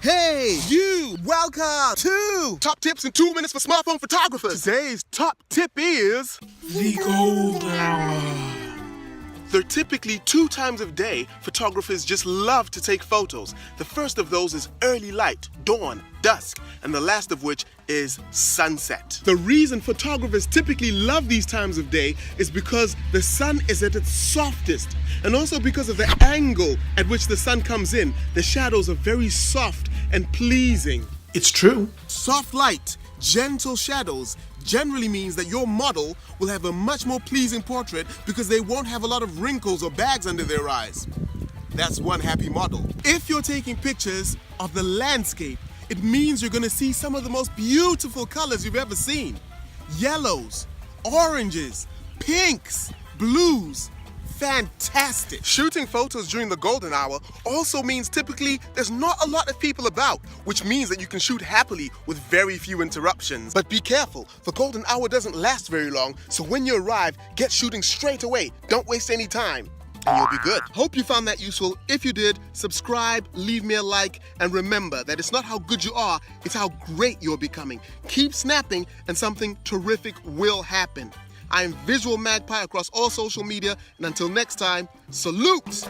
Hey, you! Welcome to Top Tips in 2 Minutes for Smartphone Photographers. Today's top tip is The golden hour. there are typically 2 times of day photographers just love to take photos. The first of those is early light, dawn, dusk, and the last of which is sunset. The reason photographers typically love these times of day is because the sun is at its softest, and also because of the angle at which the sun comes in. The shadows are very soft and pleasing. It's true. Soft light, gentle shadows generally means that your model will have a much more pleasing portrait because they won't have a lot of wrinkles or bags under their eyes. That's one happy model. If you're taking pictures of the landscape, it means you're gonna see some of the most beautiful colors you've ever seen. Yellows, oranges, pinks, blues. Fantastic. Shooting photos during the golden hour also means typically there's not a lot of people about, which means that you can shoot happily with very few interruptions. But be careful, the golden hour doesn't last very long, so when you arrive, get shooting straight away. Don't waste any time, and you'll be good. Hope you found that useful. If you did, subscribe, leave me a like, and remember that it's not how good you are, it's how great you're becoming. Keep snapping, and something terrific will happen. I am Visual Magpie across all social media, and until next time, salute!